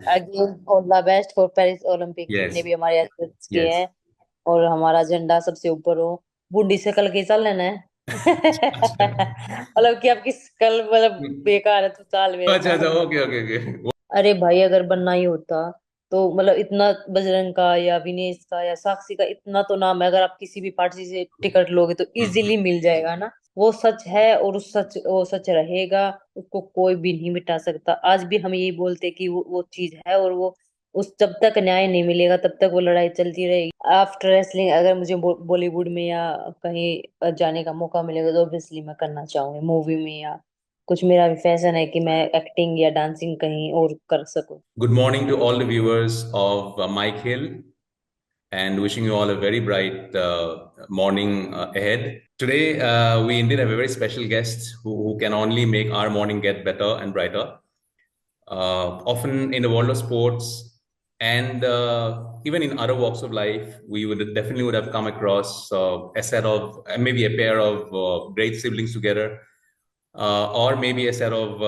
Again all the best for Paris Olympic, जितने yes. भी हमारे एथलीट्स के यस। हैं। और हमारा झंडा सबसे ऊपर हो। बूढ़ी से कल के चल लेना है। अच्छा मतलब कि आपकी कल मतलब बेकार है तो चाल मेरे अच्छा अच्छा, साथ। Okay okay okay. अरे भाई, अगर बनना ही होता तो मतलब इतना बजरंग का या विनेश का या साक्षी का इतना तो नाम है, अगर आप किसी भी पार्टी से टिकट लोगे तो इजीली मिल जाएगा ना। वो सच है और उस सच वो सच रहेगा। उसको कोई भी नहीं मिटा सकता। आज भी हम यही बोलते कि वो चीज है, और वो उस जब तक न्याय नहीं मिलेगा तब तक वो लड़ाई चलती रहेगी। आफ्टर रेसलिंग अगर मुझे बॉलीवुड में या कहीं जाने का मौका मिलेगा तो ऑब्वियसली मैं करना चाहूंगी, मूवी में या कुछ। मेरा भी फैशन है कि मैं एक्टिंग या डांसिंग कहीं और कर सकूं। Good morning to all the viewers of Mike Hill, and wishing you all a very bright morning ahead. Today, we indeed have a very special guest who can only make our morning get better and brighter. Often in the world of sports and even in other walks of life, we would definitely would have come across a set of maybe a pair of great siblings together, or maybe a set of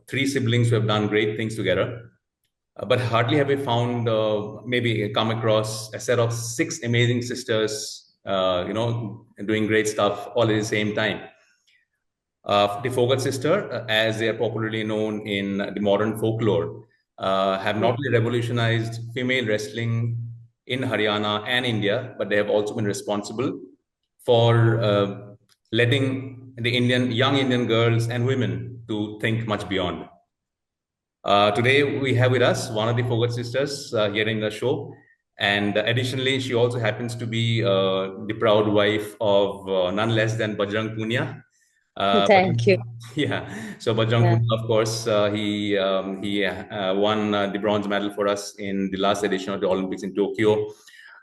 three siblings who have done great things together. But hardly have we found, maybe come across a set of six amazing sisters, doing great stuff all at the same time. The Fogat sister, as they are popularly known in the modern folklore, have not only revolutionized female wrestling in Haryana and India, but they have also been responsible for letting the young Indian girls and women to think much beyond. Today, we have with us one of the Fogat sisters here in the show. And additionally, she also happens to be the proud wife of none less than Bajrang Punia. Thank you. Yeah, so Bajrang Punia, of course, he won the bronze medal for us in the last edition of the Olympics in Tokyo.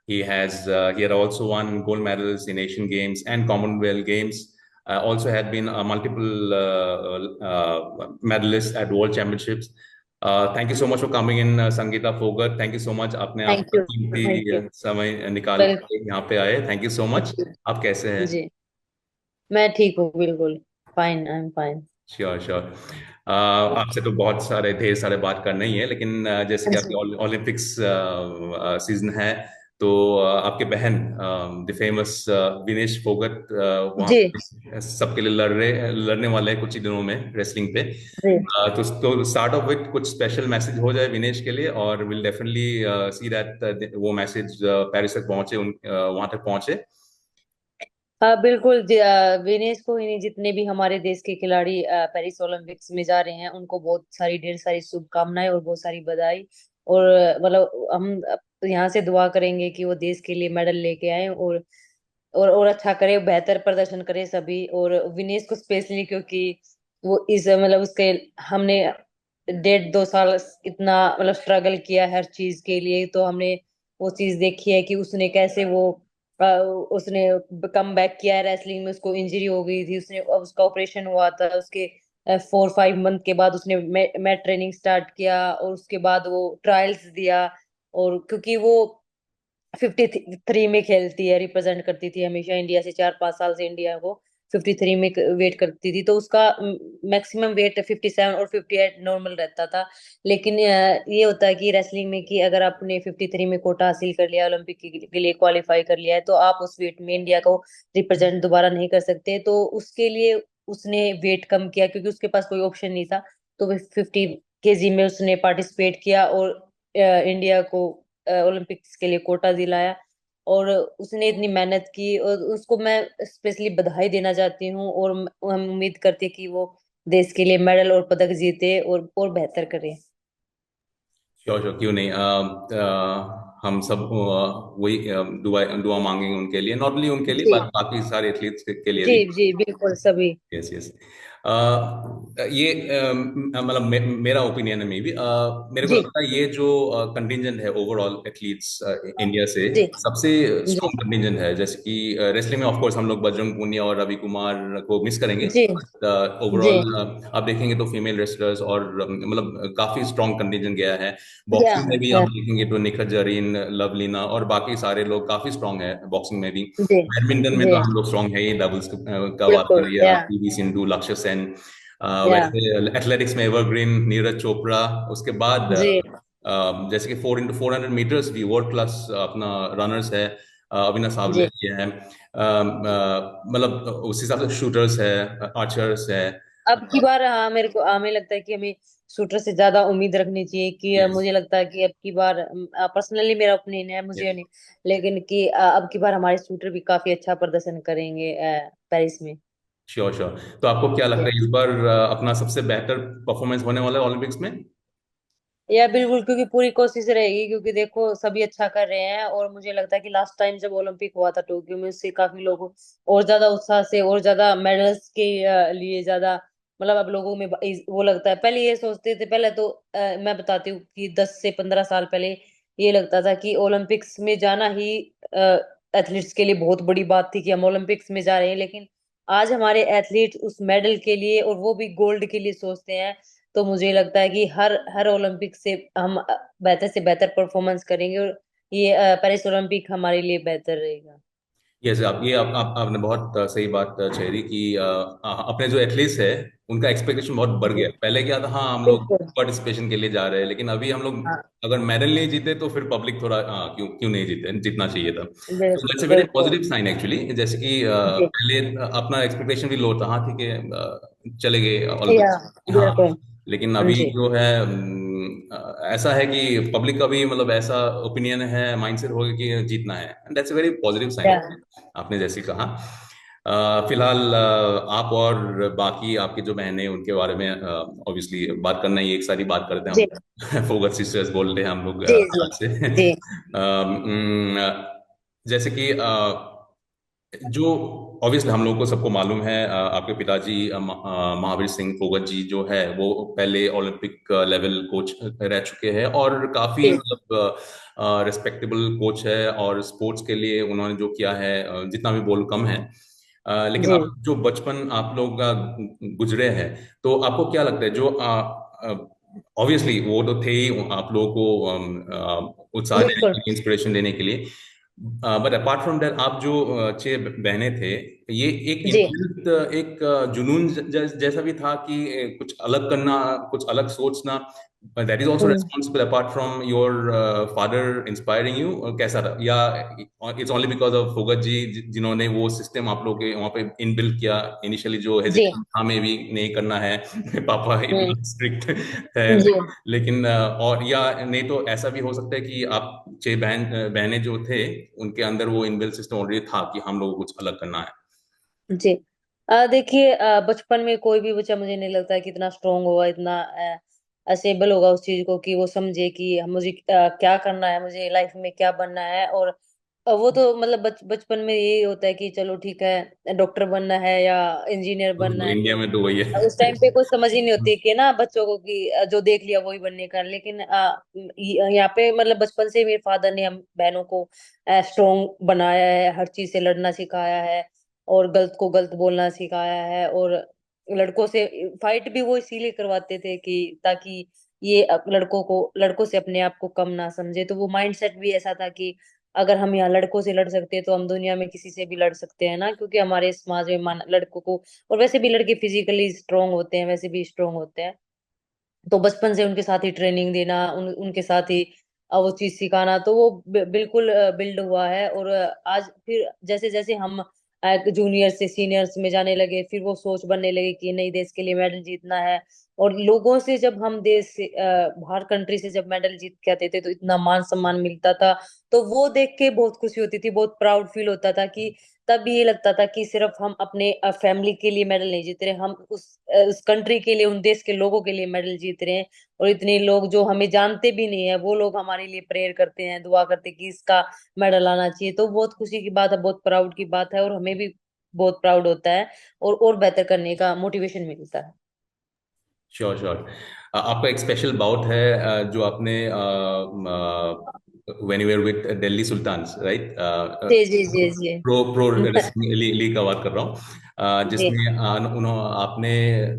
He had also won gold medals in Asian Games and Commonwealth Games. Also had been a multiple medalist at World Championships. Thank you so much for coming in, Sangeeta Phogat. Thank you so much, आपने thank आपका you. Thank कीमती you. समय निकाल बिल्कुल। के यहाँ पे आए। Thank you so much. आप कैसे हैं? जी, मैं ठीक हूँ बिल्कुल। Fine, I am fine. Sure sure. आपसे तो बहुत सारे ढेर सारे बात करना ही है, लेकिन जैसे कि जी। आपकी ओलंपिक्स सीजन है, तो आपके बहन द फेमस विनेश फोगट वहाँ जी। पे सबके लिए लड़ने वाले हैं कुछ ही दिनों में रेसलिंग पे। जी। तो स्टार्ट ऑफ विथ कुछ स्पेशल मैसेज हो जाए विनेश के लिए, और विल डेफिनेटली सी दैट वो मैसेज पेरिस तक पहुंचे, वहां तक पहुंचे। हाँ बिल्कुल विनेश को ही नहीं, जितने भी हमारे देश के खिलाड़ी पेरिस ओलंपिक्स में जा रहे हैं उनको बहुत सारी ढेर सारी शुभकामनाएं और बहुत सारी बधाई। और मतलब हम यहाँ से दुआ करेंगे कि वो देश के लिए मेडल लेके आए और अच्छा करे, बेहतर प्रदर्शन करे सभी। और विनेश को स्पेशली क्योंकि वो इस मतलब उसके हमने 1.5 2 साल इतना मतलब स्ट्रगल किया हर चीज के लिए, तो हमने वो चीज देखी है कि उसने कैसे वो अ, उसने कम बैक किया है रेसलिंग में। उसको इंजरी हो गई थी, उसने अब उसका ऑपरेशन हुआ था उसके 4 5 मंथ के बाद उसने मैट ट्रेनिंग स्टार्ट किया और उसके बाद वो ट्रायल्स दिया। और क्योंकि वो 53 में खेलती है, रिप्रेजेंट करती थी हमेशा इंडिया से, 4 5 साल से इंडिया को 53 में वेट करती थी, तो उसका मैक्सिमम वेट 57 और 58 नॉर्मल रहता था। लेकिन ये होता है कि रेसलिंग में कि अगर आपने 53 में कोटा हासिल कर लिया, ओलंपिक के लिए क्वालिफाई कर लिया है, तो आप उस वेट में इंडिया को रिप्रेजेंट दोबारा नहीं कर सकते। तो उसके लिए उसने वेट कम किया क्योंकि उसके पास कोई ऑप्शन नहीं था। तो वो 50 केजी में उसने पार्टिसिपेट किया और इंडिया को ओलंपिक्स के लिए कोटा दिलाया। और उसने इतनी मेहनत की और उसको मैं स्पेशली बधाई देना चाहती हूँ। और हम उम्मीद करते हैं कि वो देश के लिए मेडल और पदक जीते और बेहतर करे। श्योर श्योर, क्यों नहीं। हम सब वही दुआ दुआ मांगेंगे उनके लिए, नॉट ओनली उनके लिए जी। बट बाकी सारे एथलीट्स के लिए जी। भी। जी बिल्कुल सभी। Yes yes. ये मतलब मेरा ओपिनियन है, मे बी मेरे को जी। लगता है ये जो कंटिजेंट है ओवरऑल एथलीट्स इंडिया से, जी। सबसे जी। स्ट्रॉन्ग कंटिजेंट है। जैसे कि रेसलिंग में ऑफ कोर्स हम लोग बजरंग पूनिया और रवि कुमार को मिस करेंगे, जी। But ji. ओवरऑल आप देखेंगे तो फीमेल रेसलर्स और मतलब काफी स्ट्रॉन्ग कंटिजेंट गया है। या बॉक्सिंग में भी या। आप देखेंगे तो निखत जरीन, लवलीना और बाकी सारे लोग काफी स्ट्रॉन्ग है बॉक्सिंग में भी। जी। बैडमिंटन में तो जी हम लोग स्ट्रॉन्ग है ही, डबल्स का बात बिल्कुल। करिए या आप, पीवी सिंधु, लक्ष्य सेन। या। वैसे एथलेटिक्स में एवरग्रीन नीरज चोपड़ा, उसके बाद जी। जैसे कि 4x400 मीटर्स भी वर्ल्ड क्लास अपना रनर्स है, अविनाश सावले जी। ये है, मतलब उस हिसाब से शूटर्स है, आर्चर्स है। अब की बार हाँ, मेरे को हमें लगता है कि हमें शूटर से ज्यादा उम्मीद रखनी चाहिए कि यस, मुझे लगता है कि अब की बार पर्सनली मेरा ओपिनियन है, मुझे यस, नहीं, लेकिन कि अब की बार हमारे शूटर भी काफी अच्छा प्रदर्शन करेंगे पेरिस में। Sure sure. तो आपको क्या लगता जी। है इस बार अपना सबसे बेहतर परफॉर्मेंस होने वाला है ओलंपिक्स में? या बिल्कुल, क्योंकि पूरी कोशिश रहेगी, क्योंकि देखो सभी अच्छा कर रहे हैं, और मुझे लगता है कि लास्ट टाइम जब ओलंपिक हुआ था टोक्यो में, उससे काफी लोग और ज्यादा उत्साह से और ज्यादा मेडल्स के लिए ज्यादा, मतलब अब लोगों में वो लगता है। पहले ये सोचते थे, पहले तो मैं बताती हूँ कि 10 से 15 साल पहले ये लगता था कि ओलंपिक्स में जाना ही एथलीट्स के लिए बहुत बड़ी बात थी कि हम ओलंपिक्स में जा रहे हैं, लेकिन आज हमारे एथलीट उस मेडल के लिए, और वो भी गोल्ड के लिए सोचते हैं। तो मुझे लगता है कि हर हर ओलंपिक से हम बेहतर से बेहतर परफॉर्मेंस करेंगे, और ये पेरिस ओलंपिक हमारे लिए बेहतर रहेगा। यस, आपने बहुत सही बात छेड़ी कि अपने जो एथलीट्स है उनका एक्सपेक्टेशन बहुत बढ़ जी। गया। पहले क्या था, हाँ हम लोग बिल्कुल। पार्टिसिपेशन के लिए जा रहे हैं, लेकिन अभी हम लोग हाँ। अगर मेडल नहीं जीते तो फिर पब्लिक थोड़ा हाँ क्यों क्यों नहीं जीते, जीतना चाहिए था। तो दैट्स बिल्कुल अ वेरी बिल्कुल। Positive sign actually. जैसे कि जी। पहले अपना एक्सपेक्टेशन भी लो था, हाँ ठीक है, चले गए या ओलंपिक्स। हाँ, बिल्कुल। लेकिन अभी जी। जो है ऐसा है कि पब्लिक का भी मतलब ऐसा ओपिनियन है, माइंडसेट हो गया कि जीतना है। That's a very positive sign. या आपने जैसे कहा, फिलहाल आप और बाकी आपकी जो बहनें उनके बारे में ऑब्वियसली बात करना ही, एक सारी बात करते हैं जी। हम। फोगत सिस्टर्स बोलते हैं हम लोग जी। जी। आज से। जी। जैसे कि जो ऑब्वियसली हम लोगों को सबको मालूम है, आपके पिताजी महावीर सिंह फोगत जी जो है वो पहले ओलंपिक लेवल कोच रह चुके हैं, और काफी जी। मतलब रिस्पेक्टेबल कोच है, और स्पोर्ट्स के लिए उन्होंने जो किया है जितना भी बोल कम है। लेकिन जी। अब जो बचपन आप लोग का गुजरे हैं, तो आपको क्या लगता है जो ऑब्वियसली वो तो थे ही आप लोगों को उत्साह देने बिल्कुल। के लिए, इंस्पिरेशन देने के लिए। बट अपार्ट फ्रॉम दैट, आप जो छह बहनें थे, ये एक जी। इनबिल्ट एक जुनून जैसा भी था कि कुछ अलग करना, कुछ अलग सोचना, that is also hmm. Responsible apart from your father inspiring you, कैसा था? या इट्स ओनली बिकॉज ऑफ फोगत जी जिन्होंने वो सिस्टम आप लोग के वहाँ पे इनबिल्ट किया इनिशियली, जो जी। हेजिटेशन हमें भी नहीं करना है, पापा हम्म। इतना स्ट्रिक्ट है। जी। लेकिन और या नहीं तो ऐसा भी हो सकता है कि आप छह बहनें जो थे उनके अंदर वो इनबिल्ट सिस्टम ऑलरेडी था कि हम लोग को कुछ अलग करना है। जी। देखिए, बचपन में कोई भी बच्चा, मुझे नहीं लगता है कि इतना स्ट्रोंग होगा, इतना असेबल होगा उस चीज को कि वो समझे कि मुझे क्या करना है, मुझे लाइफ में क्या बनना है। और वो तो मतलब बचपन में यही होता है कि चलो ठीक है, डॉक्टर बनना है या इंजीनियर बनना है। इंडिया तो में तो वही है। उस टाइम पे कोई समझ ही नहीं होती कि ना बच्चों को कि जो देख लिया वही बनने का। लेकिन यहाँ पे मतलब बचपन से मेरे फादर ने हम बहनों को स्ट्रोंग बनाया है, हर चीज से लड़ना सिखाया है, और गलत को गलत बोलना सिखाया है। और लड़कों से फाइट भी वो इसीलिए करवाते थे कि ताकि ये लड़कों से अपने आप को कम ना समझे। तो वो माइंडसेट भी ऐसा था कि अगर हम यहाँ लड़कों से लड़ सकते हैं तो हम दुनिया में किसी से भी लड़ सकते हैं ना, क्योंकि हमारे समाज में लड़कों को, और वैसे भी लड़के फिजिकली स्ट्रोंग होते हैं, वैसे भी स्ट्रोंग होते हैं। तो बचपन से उनके साथ ही ट्रेनिंग देना, उनके साथ ही वो चीज सिखाना, तो वो बिल्कुल बिल्ड हुआ है। और आज फिर जैसे जैसे हम जूनियर से सीनियर्स में जाने लगे, फिर वो सोच बनने लगी कि नहीं, देश के लिए मेडल जीतना है। और लोगों से जब हम देश से बाहर कंट्री से जब मेडल जीत के आते थे तो इतना मान सम्मान मिलता था। तो वो देख के बहुत खुशी होती थी, बहुत प्राउड फील होता था कि तब ये लगता था कि सिर्फ हम अपने फैमिली के लिए मेडल नहीं जीत रहे, हम उस कंट्री के लिए, उन देश के लोगों के लिए मेडल जीत रहे हैं। और इतने लोग जो हमें जानते भी नहीं है, वो लोग हमारे लिए प्रेयर करते हैं, दुआ करते हैं कि इसका मेडल आना चाहिए। तो बहुत खुशी की बात है, बहुत प्राउड की बात है, और हमें भी बहुत प्राउड होता है, और बेहतर करने का मोटिवेशन मिलता है। Sure sure. आपका एक स्पेशल बाउट है जो आपने when you were with Delhi Sultans, right? जी। जी। जी। जी। प्रो रेसलिंग लीग का बात कर रहा हूँ, जी। जिसमें आपने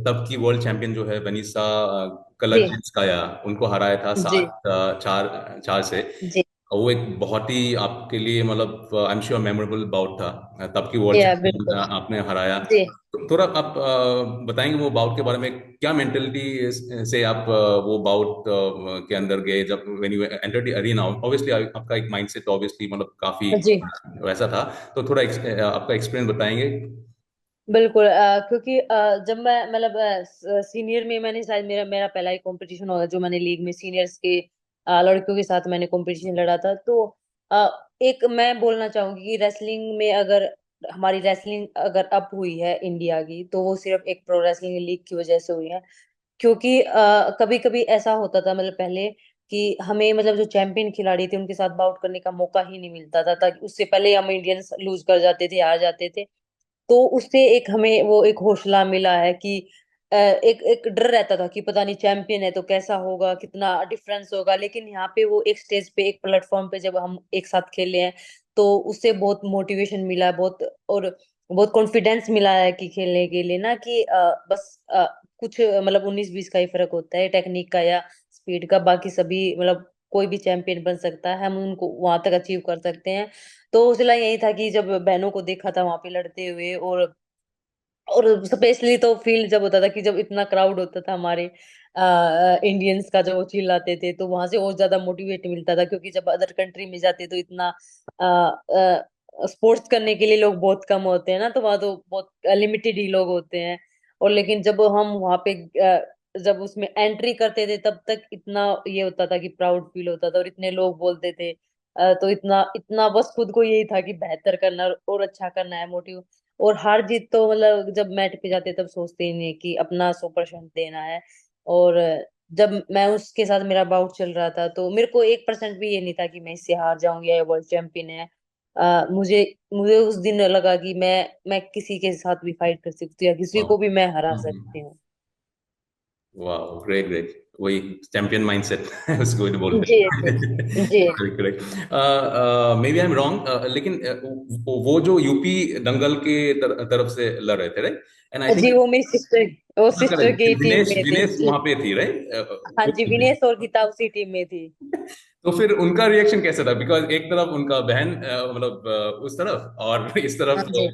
तब की वर्ल्ड चैंपियन जो है वनीसा जी। कलजस्काया, उनको हराया था जी। 7-4 से। जी। वो एक बहुत ही आपके लिए मतलब I am sure memorable bout था। तब की वर्ल्ड या चैंपियन बिल्कुल। आपने हराया। जी तो थोड़ा आप बताएंगे वो बाउट के बारे में, क्या मेंटेलिटी से आप वो बाउट के अंदर गए जब when you enter the arena? Obviously आपका एक माइंडसेट ऑब्वियसली मतलब काफी जी वैसा था। तो थोड़ा आपका एक्सपीरियंस बताएंगे। बिल्कुल। क्योंकि जब मैं मतलब सीनियर में मैंने शायद मेरा मेरा पहला ही कंपटीशन होगा जो मैंने लीग में सीनियर्स के लड़कियों के साथ मैंने कंपटीशन लड़ा था। तो अ, एक मैं बोलना चाहूंगी कि रेसलिंग में अगर हमारी रेसलिंग अगर अप हुई है इंडिया की, तो वो सिर्फ एक प्रो रेसलिंग लीग की वजह से हुई है। क्योंकि कभी कभी ऐसा होता था मतलब पहले कि हमें मतलब जो चैंपियन खिलाड़ी थे उनके साथ बाउट करने का मौका ही नहीं मिलता था, ताकि उससे पहले हम इंडियंस लूज कर जाते थे, हार जाते थे। तो उससे एक हमें वो एक हौसला मिला है कि एक एक डर रहता था कि पता नहीं चैंपियन है तो कैसा होगा, कितना डिफरेंस होगा। लेकिन यहाँ पे वो एक स्टेज पे एक प्लेटफॉर्म पे जब हम एक साथ खेले हैं, तो उससे बहुत मोटिवेशन मिला है, बहुत और बहुत कॉन्फिडेंस मिला है कि खेलने के लिए ना कि बस कुछ मतलब 19-20 का ही फर्क होता है टेक्निक का या स्पीड का। बाकी सभी मतलब कोई भी चैंपियन बन सकता है, हम उनको वहां तक अचीव कर सकते हैं। तो हौसला यही था कि जब बहनों को देखा था वहां पे लड़ते हुए, और स्पेशली तो फील जब होता था कि जब इतना क्राउड होता था हमारे इंडियंस का, जब वो चिल्लाते थे तो वहां से और ज्यादा मोटिवेट मिलता था। क्योंकि जब अदर कंट्री में जाते तो इतना स्पोर्ट्स करने के लिए लोग बहुत कम होते हैं ना, तो वहां तो बहुत लिमिटेड ही लोग होते हैं। और लेकिन जब हम वहां पे जब उसमें एंट्री करते थे तब तक इतना ये होता था कि प्राउड फील होता था, और इतने लोग बोलते थे। तो इतना इतना बस खुद को यही था कि बेहतर करना और अच्छा करना है, मोटिव। और हार जीत तो मतलब जब मैट पे जाते तब सोचते ही नहीं कि अपना 100% देना है। और जब मैं उसके साथ मेरा बाउट चल रहा था तो मेरे को 1% भी ये नहीं था कि मैं इससे हार जाऊंगी या ये वर्ल्ड चैंपियन है। मुझे मुझे उस दिन लगा कि मैं किसी के साथ भी फाइट कर सकती हूँ या किसी वाह। को भी मैं हरा हम्म। सकती हूँ। वाह, ग्रेट ग्रेट। वही चैंपियन माइंडसेट उसको ही तो बोलते जी जी हैं। जी correct correct. Maybe I am wrong, लेकिन वो जो यूपी दंगल के तरफ से लड़ रहे थे, राइट? एंड आई जी। थिंक वो मेरी सिस्टर, वो सिस्टर करेक्ट, की टीम विनेश में थे विनेश जी। वहां पे थी, राइट? हाँ जी, विनेश और गीता उसी टीम में थी। तो फिर उनका रिएक्शन कैसा था? बिकॉज एक तरफ उनका बहन मतलब उस तरफ, और इस हाँ तरफ जी।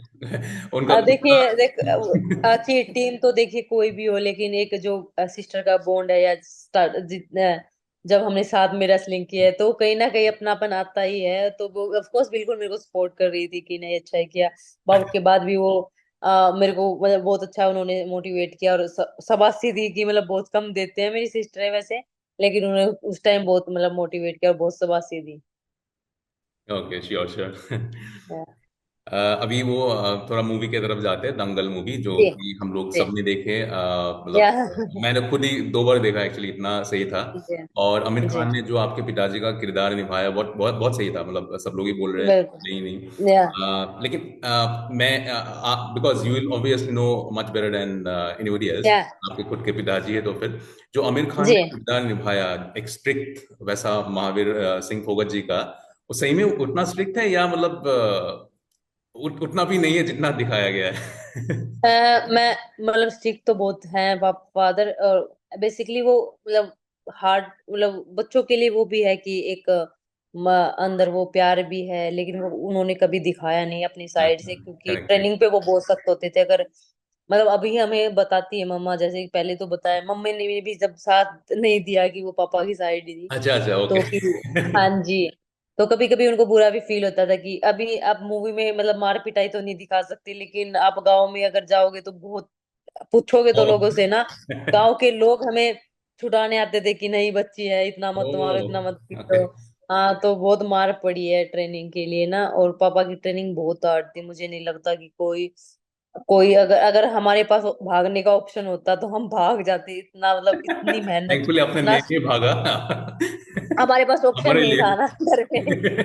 उनका खुद देखिए अच्छी टीम तो देखिए कोई भी हो, लेकिन एक जो सिस्टर का बॉन्ड है या जितना जब हमने साथ में रेसलिंग की है तो कहीं ना कहीं अपनापन आता ही है। तो वो ऑफ कोर्स बिल्कुल मेरे को सपोर्ट कर रही थी कि नहीं अच्छा ही किया। बाउट के बाद भी वो मेरे को मतलब बहुत अच्छा उन्होंने मोटिवेट किया, और शाबाशी दी कि मतलब बहुत कम देते हैं मेरी सिस्टर है वैसे, लेकिन उन्होंने उस टाइम बहुत मतलब मोटिवेट किया और बहुत शाबाशी दी। Okay, sure sure. हाँ, अभी वो थोड़ा मूवी की तरफ जाते हैं, दंगल मूवी जो जी कि हम लोग जी सबने देखे। या मतलब मैंने खुद ही 2 बार देखा एक्चुअली, इतना सही था। जी और आमिर जी खान ने जो आपके पिताजी का किरदार निभाया, बहुत बहुत बहुत सही था। मतलब सब लोग ही बोल रहे हैं नहीं बिल्कुल नहीं। या लेकिन मैं because you will obviously know much better than anybody else, या आपके खुद के पिताजी है, तो फिर जो आमिर खान जी। ने किरदार निभाया, एक स्ट्रिक्ट वैसा महावीर सिंह फोगत जी का, वो सही में उतना स्ट्रिक्ट है या मतलब उतना भी नहीं है जितना दिखाया गया है? मैं मतलब स्ट्रिक्ट तो बहुत हैं फादर, और बेसिकली वो मतलब हार्ड मतलब बच्चों के लिए वो भी है कि एक अंदर वो प्यार भी है, लेकिन वो उन्होंने कभी दिखाया नहीं अपनी साइड से। क्योंकि करेक्ट करेक्ट। ट्रेनिंग पे वो बहुत सख्त होते थे। अगर मतलब अभी हमें बताती है मम्मा, जैसे कि पहले तो बताया मम्मी ने भी जब साथ नहीं दिया कि वो पापा की साइड ही थी। अच्छा अच्छा, ओके। तो कि हाँ जी, तो कभी कभी उनको बुरा भी फील होता था कि अभी आप मूवी में मतलब मार पिटाई तो नहीं दिखा सकते, लेकिन आप गांव में अगर जाओगे तो बहुत पूछोगे तो ओ। लोगों से ना, गांव के लोग हमें छुड़ाने आते थे कि नहीं बच्ची है, इतना मत मारो, ओ, इतना मत ओके। पीटो। हाँ, तो बहुत मार पड़ी है ट्रेनिंग के लिए ना, और पापा की ट्रेनिंग बहुत हार्ड थी। मुझे नहीं लगता कि कोई कोई अगर अगर हमारे पास भागने का ऑप्शन होता तो हम भाग जाते। इतना मतलब इतनी मेहनत, थैंकफुली आपने इतना नहीं भागा। हमारे पास ऑप्शन हमारे नहीं था लिए ना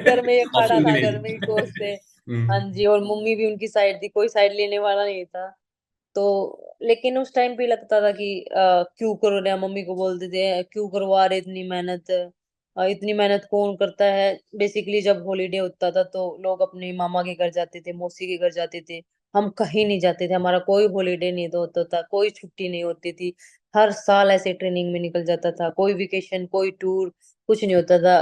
घर में ये खड़ा ऑप्शन भी था, नहीं घर में ही था। कोच थे। हाँ जी, और मम्मी भी उनकी साइड थी, कोई साइड लेने वाला नहीं था। तो लेकिन उस टाइम पे लगता था कि क्यों करो रहे हैं? मम्मी को बोलते थे क्यों करवा रहे इतनी मेहनत, इतनी मेहनत कौन करता है। बेसिकली जब हॉलीडे होता था तो लोग अपने मामा के घर जाते थे, मौसी के घर जाते थे। हम कहीं नहीं जाते थे, हमारा कोई हॉलीडे नहीं होता था, कोई छुट्टी नहीं होती थी। हर साल ऐसे ट्रेनिंग में निकल जाता था, कोई वेकेशन कोई टूर कुछ नहीं होता था।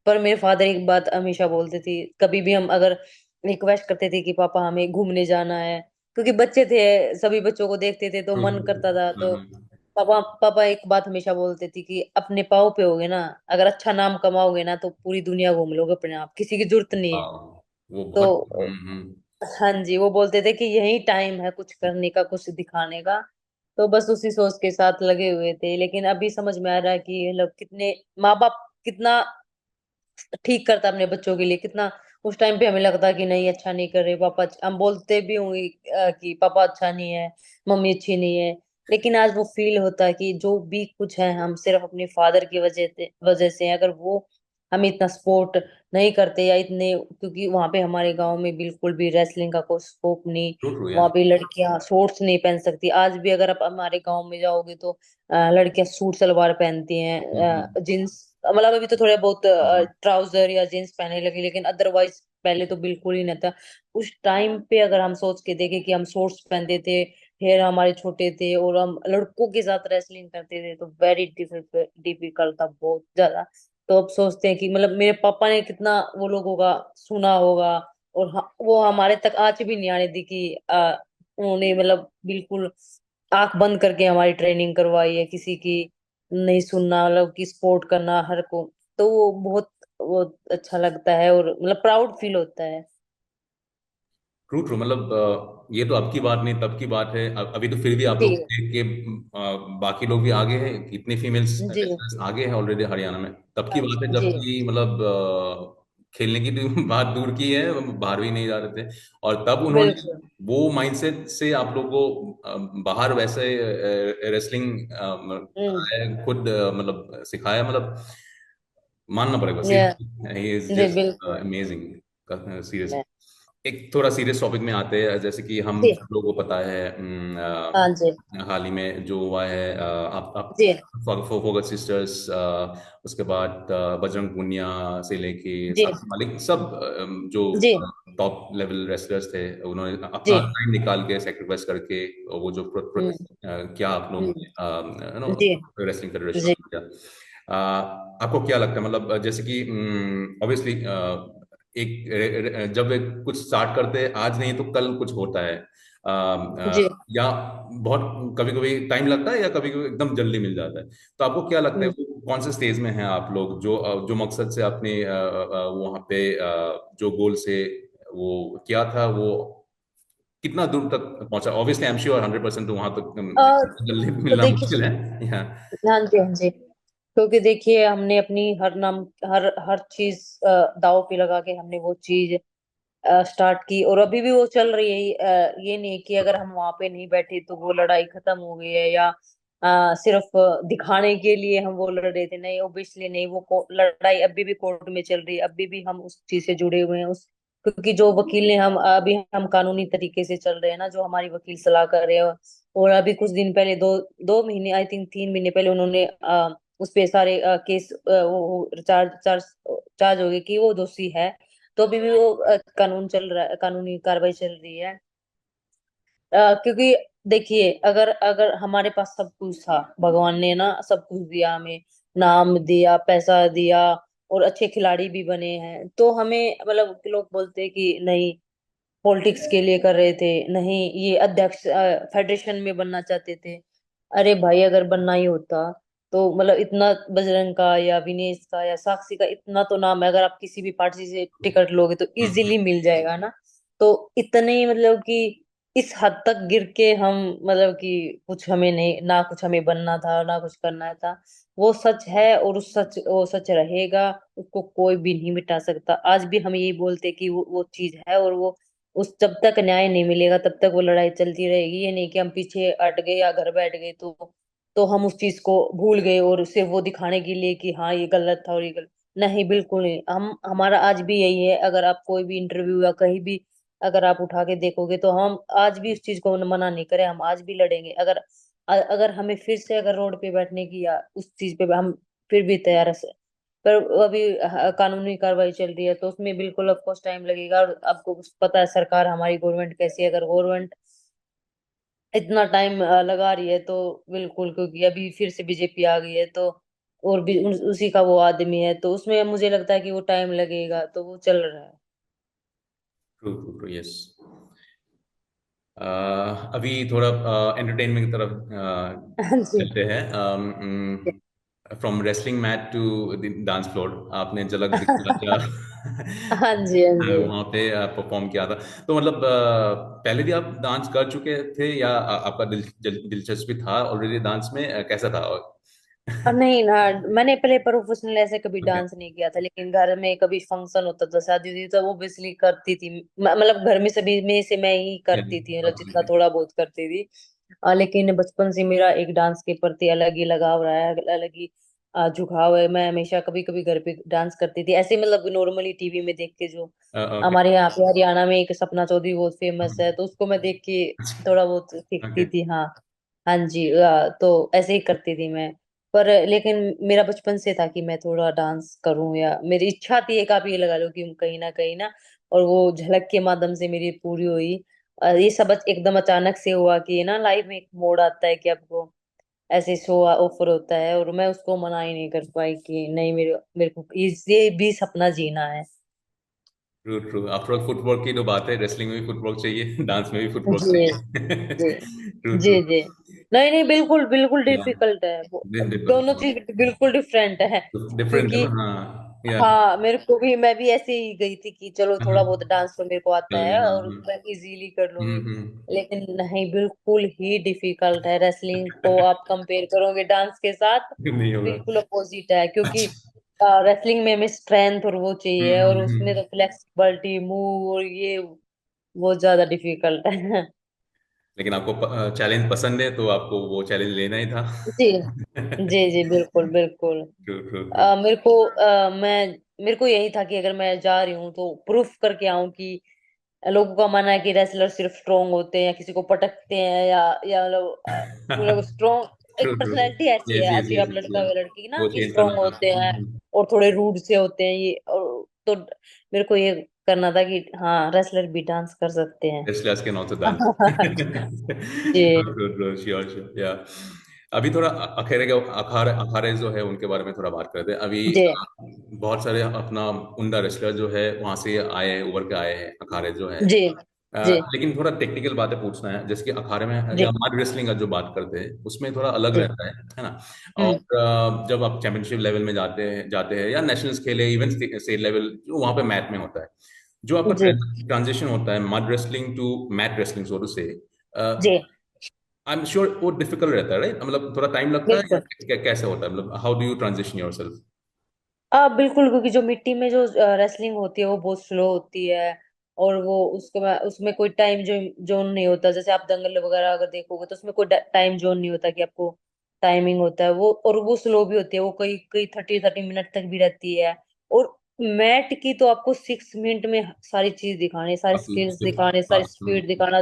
पर मेरे फादर एक बात हमेशा बोलते थे, कभी भी हम अगर रिक्वेस्ट करते थे कि पापा हमें घूमने जाना है, क्योंकि बच्चे थे, सभी बच्चों को देखते थे तो ट्रू मन ट्रू। करता था, तो हाँ। पापा पापा एक बात हमेशा बोलते थे कि अपने पाँव पे होगे ना, अगर अच्छा नाम कमाओगे ना तो पूरी दुनिया घूम लोगे अपने आप, किसी की जरूरत नहीं है। हाँ, वो बहुत। तो हाँ जी, वो बोलते थे कि यही टाइम है कुछ करने का, कुछ दिखाने का। तो बस उसी सोच के साथ लगे हुए थे, लेकिन अभी समझ में आ रहा है कि ये लोग कितने, माँ बाप कितना ठीक करता अपने बच्चों के लिए, कितना उस टाइम पे हमें लगता कि नहीं अच्छा नहीं कर रहे पापा, हम बोलते भी होंगे कि पापा अच्छा नहीं है, मम्मी अच्छी नहीं है, लेकिन आज वो फील होता है कि जो भी कुछ है हम सिर्फ अपने फादर की वजह से हैं। अगर वो हमें इतना सपोर्ट नहीं करते या इतने, क्योंकि वहां पे हमारे गांव में बिल्कुल भी रेसलिंग का कोई स्कोप नहीं, ट्रू ट्रू वहां यार। पे लड़कियां शॉर्ट्स नहीं पहन सकती। आज भी अगर आप हमारे गांव में जाओगे तो लड़कियां सूट सलवार पहनती हैं, जींस, मतलब अभी तो थोड़े बहुत ट्राउजर या जींस पहनने लगी, लेकिन अदरवाइज पहले तो बिल्कुल ही नहीं था। उस टाइम पे अगर हम सोच के देखें कि हम शॉर्ट्स पहनते थे, हेयर हमारे छोटे थे और हम लड़कों के साथ रेसलिंग करते थे, तो वेरी डिफिकल्ट था, बहुत ज्यादा। तो अब सोचते हैं कि मतलब मेरे पापा ने कितना वो लोगों का सुना होगा, और वो हमारे तक आंच भी नहीं आने दी कि उन्होंने मतलब बिल्कुल आंख बंद करके हमारी ट्रेनिंग करवाई है किसी की, नहीं सुनना, मतलब कि सपोर्ट करना हर को। तो वो अच्छा लगता है और मतलब प्राउड फील होता है। ट्रू ट्रू, मतलब ये तो अब की बात नहीं, तब की बात है। अभी तो फिर भी आप जी लोग देख के बाकी लोग भी आगे हैं, कितने फीमेल्स जी। रेसलर्स आगे हैं ऑलरेडी हरियाणा में। तब की हाँ बात है जी जबकि मतलब खेलने की तो बात दूर की है, बाहर भी नहीं जा रहे थे। और तब उन्होंने बिल्कुल। वो माइंडसेट से आप लोग को बाहर वैसे रेसलिंग हम्म। खुद मतलब सिखाया, मतलब मानना पड़ेगा या सीरियसली, ही इज जी जस्ट बिल्कुल। Amazing seriously. मैं एक थोड़ा सीरियस टॉपिक में आते हैं, जैसे कि हम जी। सब लोगों को पता है हाँ जी हाल ही में जो हुआ है, आप जी फोगट सिस्टर्स, उसके बाद बजरंग पूनिया से लेके जी साक्षी मालिक, सब जो जी टॉप लेवल रेसलर्स थे, उन्होंने जी। अपना टाइम निकाल के सेक्रीफाइस करके वो जो हम्म क्या आप लोगों हम्म। ने जी रेसलिंग फेडरेशन जी किया। आपको क्या लगता है, मतलब जैसे कि ऑब्वियसली जब एक कुछ स्टार्ट करते हैं, आज नहीं तो कल कुछ होता है, जी। या बहुत कभी कभी टाइम लगता है, या कभी कभी एकदम जल्दी मिल जाता है। तो आपको क्या लगता है हम्म। वो कौन से स्टेज में हैं आप लोग, जो मकसद से अपने वहाँ पे जो गोल से वो किया था, वो कितना दूर तक पहुंचा? ऑब्वियसली आई एम श्योर 100% तो वहां तक जल्दी तो मिलना देखिए, मुश्किल है। या हाँ जी हाँ जी, क्योंकि देखिए हमने अपनी हर नाम, हर हर चीज दांव पे लगा के हमने वो चीज स्टार्ट की, और अभी भी वो चल रही है। ये नहीं कि अगर हम वहां पे नहीं बैठे तो वो लड़ाई खत्म हो गई है, या सिर्फ दिखाने के लिए हम वो लड़ रहे थे, नहीं, ओबियसली नहीं, वो लड़ाई अभी भी कोर्ट में चल रही है, अभी भी हम उस चीज से जुड़े हुए हैं उस, क्योंकि जो वकील ने हम अभी हम कानूनी तरीके से चल रहे हैं ना, जो हमारी वकील सलाह कर रहे हैं। और अभी कुछ दिन पहले, दो दो महीने, आई थिंक 3 महीने पहले, उन्होंने उस पे सारे केस वो चार्ज हो गए कि वो दोषी है। तो अभी भी वो कानून चल रहा है, कानूनी कार्रवाई चल रही है। क्योंकि देखिए, अगर अगर हमारे पास सब कुछ था, भगवान ने ना सब कुछ दिया हमें, नाम दिया, पैसा दिया, और अच्छे खिलाड़ी भी बने हैं, तो हमें मतलब लोग बोलते हैं कि नहीं, पॉलिटिक्स के लिए कर रहे थे, नहीं ये अध्यक्ष फेडरेशन में बनना चाहते थे। अरे भाई, अगर बनना ही होता तो मतलब इतना बजरंग का या विनेश का या साक्षी का इतना तो नाम है, अगर आप किसी भी पार्टी से टिकट लोगे तो इजीली मिल जाएगा ना। तो इतने मतलब कि इस हद तक गिर के हम, मतलब कि कुछ हमें नहीं, ना कुछ हमें बनना था ना कुछ करना था। वो सच है और उस सच वो सच रहेगा, उसको कोई भी नहीं मिटा सकता। आज भी हम यही बोलते कि वो चीज है, और वो उस, जब तक न्याय नहीं मिलेगा तब तक वो लड़ाई चलती रहेगी। ये नहीं कि हम पीछे हट गए या घर बैठ गए तो हम उस चीज को भूल गए, और सिर्फ वो दिखाने के लिए कि हाँ ये गलत था और ये गलत, नहीं बिल्कुल नहीं। हम, हमारा आज भी यही है, अगर आप कोई भी इंटरव्यू या कहीं भी अगर आप उठा के देखोगे तो हम आज भी उस चीज को मना नहीं करें, हम आज भी लड़ेंगे। अगर अगर हमें फिर से अगर रोड पे बैठने की या उस चीज पे हम फिर भी तैयार है। पर अभी कानूनी कार्रवाई चल रही है, तो उसमें बिल्कुल ऑफ कोर्स टाइम लगेगा। और आपको पता है सरकार, हमारी गवर्नमेंट कैसी है, अगर गवर्नमेंट इतना टाइम लगा रही है तो बिल्कुल, क्योंकि अभी फिर से बीजेपी आ गई है, तो और भी उसी का वो आदमी है, तो उसमें मुझे लगता है कि वो टाइम लगेगा, तो वो चल रहा है। True true true, yes. अभी थोड़ा एंटरटेनमेंट की तरफ हाँ जी। चलते हैं। From wrestling mat to dance floor, आपने झलक दिखला क्या हाँ जी। हाँ जी। वहां पे परफॉर्म किया था। तो मतलब पहले भी आप डांस कर चुके थे, या आपका दिलचस्पी था ऑलरेडी डांस में? कैसा था? और नहीं ना, मैंने पहले प्रोफेशनल ऐसे कभी ओके। डांस नहीं किया था, लेकिन घर में कभी फंक्शन होता था, शादी होती थी, तो ऑब्वियसली करती थी। मतलब घर में सभी में से मैं ही करती थी, मतलब जितना ओके। थोड़ा बहुत करती थी। लेकिन बचपन से मेरा एक डांस के प्रति अलग ही लगाव रहा है, अलग ही झुकाव है। मैं हमेशा कभी कभी घर पे डांस करती थी, ऐसे मतलब नॉर्मली टीवी में देख के। जो ओके। हमारे यहाँ पे हरियाणा में एक सपना चौधरी बहुत फेमस है, तो उसको मैं देख के थोड़ा बहुत सीखती ओके। थी। हाँ। हाँ जी। तो ऐसे ही करती थी मैं। पर लेकिन मेरा बचपन से था कि मैं थोड़ा डांस करूं, या मेरी इच्छा थी, एक आप ये लगा लो कि कहीं ना, और वो झलक के माध्यम से मेरी पूरी हुई। ये सब एकदम अचानक से हुआ कि ना लाइफ में एक मोड़ आता है कि आपको ऐसे शो ऑफर होता है, और मैं उसको मना ही नहीं कर पाई कि नहीं, मेरे मेरे को ये भी सपना जीना है। True true, after all footwork की तो बात है, रेसलिंग में भी फुटवर्क चाहिए, डांस में भी फुटवर्क जी। जी। चाहिए। ट्रू जी। ट्रू। जी। नहीं नहीं, बिल्कुल बिल्कुल या डिफिकल्ट है वो। दोनों डिफरेंट, चीज बिल्कुल डिफरेंट है। डिफरेंट है क्योंकि ना, हाँ या। हाँ, मेरे को भी, मैं भी ऐसे ही गई थी कि चलो थोड़ा बहुत डांस तो मेरे को आता चल है गया, और हाँ। मैं इजीली कर लूंगी। हम्म। लेकिन नहीं, बिल्कुल ही डिफिकल्ट है। रेसलिंग को आप कंपेयर करोगे डांस के साथ, नहीं होगा। बिल्कुल अपोजिट है। क्योंकि अच्छा। रेसलिंग में हमें स्ट्रेंथ और वो चाहिए, और उसमें तो हम्म। फ्लेक्सिबिलिटी, मूव और ये बहुत ज्यादा डिफिकल्ट है। लेकिन आपको चैलेंज पसंद है, तो आपको वो चैलेंज लेना ही था। जी। जी। जी बिल्कुल बिल्कुल। True true true. मेरे को यही था कि अगर मैं जा रही हूँ तो प्रूफ करके आऊं कि लोगों का मानना है कि रेसलर सिर्फ स्ट्रोंग होते हैं, या किसी को पटकते हैं, या मतलब स्ट्रोंग, ट्रू एक ट्रू। पर्सनैलिटी ऐसी यस है यस अजीब, यस आप यस, लड़का या या लड़की ना, वो कि चेंज करना स्ट्रोंग था। होते हैं और थोड़े रूड से होते हैं, ये और तो मेरे को ये करना था कि हाँ, रेसलर भी डांस कर सकते हैं। Wrestlers can also dance. Ji. True, true, true, sure, sure, yeah. अभी थोड़ा अखाड़े के अखाड़े जो है उनके बारे में थोड़ा बात करते हैं अभी। जी। बहुत सारे अपना उमदा रेसलर जो है वहां से आए हैं, उभर के आए हैं अखाड़े जो है। जी। जी। लेकिन थोड़ा टेक्निकल बातें पूछना है, जैसे कि अखाड़े में जी। या मड रेसलिंग का जो बात करते हैं उसमें थोड़ा अलग जी। रहता है ना। हम्म। और जब आप चैंपियनशिप लेवल में जाते हैं या नेशनल्स खेले, इवन स्टेट लेवल, जो वहाँ पे मैट में होता है, जो आपका जी। ट्रांजिशन होता है mud wrestling to mat wrestling so to say, जी आई एम श्योर वो डिफिकल्ट रहता है, राइट? मतलब थोड़ा टाइम लगता है, या बिल्कुल। कैसे होता है? मतलब how do you transition yourself? बिल्कुल, क्योंकि जो मिट्टी में जो रेसलिंग होती है वो बहुत स्लो होती है। और वो उसमें कोई टाइम जोन नहीं होता। जैसे आप दंगल वगैरह अगर देखोगे तो उसमें कोई टाइम जोन नहीं होता कि आपको टाइमिंग होता है वो, और वो स्लो भी होती है, वो कई कई 30-30 मिनट तक भी रहती है। और मैट की तो आपको 6 मिनट में सारी चीज दिखानी, सारी काफी स्किल्स दिखाने, सारी स्पीड हम्म। दिखाना।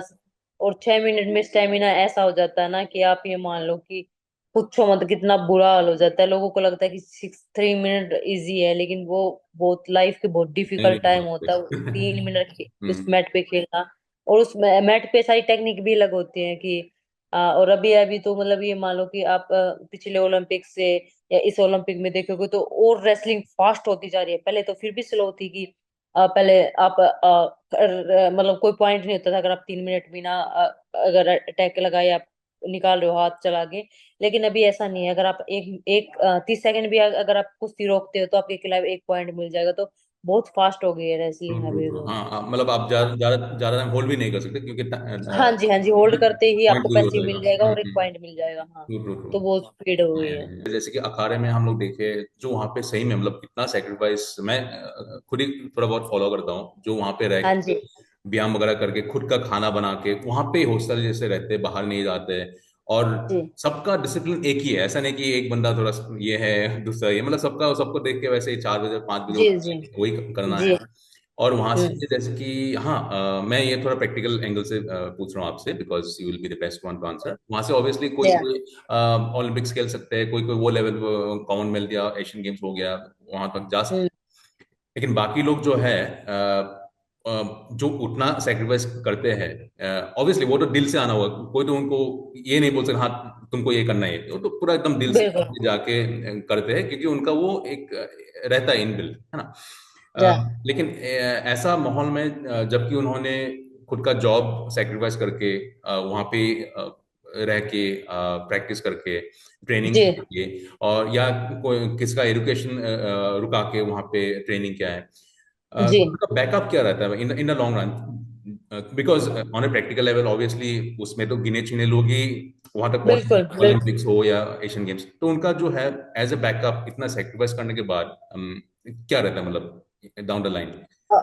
और 6 मिनट में स्टेमिना ऐसा हो जाता है ना कि आप ये मान लो कि पूछो मत, कितना बुरा हाल हो जाता है। लोगों को लगता है कि 3 मिनट इजी है, लेकिन वो बहुत लाइफ के बहुत नहीं डिफिकल्ट नहीं टाइम बहुत होता है, 3 मिनट उस हम्म। मैट पे खेलना। और उस मैट पे सारी टेक्निक भी अलग होती है कि और अभी अभी तो मतलब ये मान लो कि आप पिछले ओलंपिक से या इस ओलंपिक में देखोगे तो और रेसलिंग फास्ट होती जा रही है। पहले तो फिर भी स्लो थी कि पहले आप मतलब कोई पॉइंट नहीं होता था अगर आप 3 मिनट बिना अगर अटैक लगाए आप निकाल रहे हो हाथ चला के। लेकिन अभी ऐसा नहीं है, अगर आप एक एक 30 सेकंड भी अगर आप कुश्ती रोकते हो तो आपके खिलाफ एक पॉइंट मिल जाएगा। तो बहुत फास्ट हो गई है ट्रू रेसलिंग ट्रू अभी ट्रू, तो। हाँ मतलब आप ज्यादा ज्यादा ज्यादा टाइम होल्ड भी नहीं कर सकते, क्योंकि हाँ जी। हाँ जी, होल्ड करते ही पॉइंट आपको वही हो पैसिव जाएगा। मिल जाएगा और एक पॉइंट मिल जाएगा। हाँ। True true true. तो बहुत स्पीड हो गई है। जैसे कि अखाड़े में हम लोग देखे, जो वहाँ पे सही में मतलब इतना सेक्रीफाइस, मैं खुद ही थोड़ा बहुत फॉलो करता हूँ, जो वहाँ पे रह हाँ के जी। व्यायाम वगैरह करके खुद का खाना बना के वहाँ पे हॉस्टल जैसे रहते, बाहर नहीं जाते। और जी। सबका डिसिप्लिन एक ही है, ऐसा नहीं कि एक बंदा थोड़ा ये है दूसरा ये, मतलब सबका सबको देख के वैसे ही 4 बजे 5 बजे जी। उठ जी। के वही करना है। जी। और वहां हम्म। से जैसे कि हाँ, मैं ये थोड़ा प्रैक्टिकल एंगल से पूछ रहा हूँ आपसे, because you will be the best one two answer. वहां से ऑब्वियसली कोई या। कोई ओलंपिक्स खेल सकते हैं, कोई कोई वो लेवल कॉमनवेल्थ या एशियन गेम्स हो गया, वहां तक जा सकते हम्म। हैं। लेकिन बाकी लोग जो है जो उतना सेक्रीफाइस करते हैं, ऑब्वियसली वो तो दिल से आना होगा, कोई तो उनको ये नहीं बोल सकता हाँ तुमको ये करना है, वो तो पूरा एकदम दिल से बिल्कुल। जाके करते हैं, क्योंकि उनका वो एक रहता है इन बिल, है ना। जा लेकिन ऐसा माहौल में जबकि उन्होंने खुद का जॉब सेक्रीफाइस करके वहाँ पे रह के प्रैक्टिस करके ट्रेनिंग्स जी लेके, और या कोई किसका एजुकेशन रुका के वहाँ पे ट्रेनिंग किया है, जी तो उनका बैकअप क्या रहता है in the long run, because on a practical level obviously उसमें तो गिने चुने लोग ही वहां तक पहुंचे, बिल्कुल बिल्कुल। ओलंपिक्स हो या एशियन गेम्स, तो उनका जो है एज ए बैकअप इतना सेक्रीफाइस करने के बाद क्या रहता है मतलब डाउन द लाइन। अ,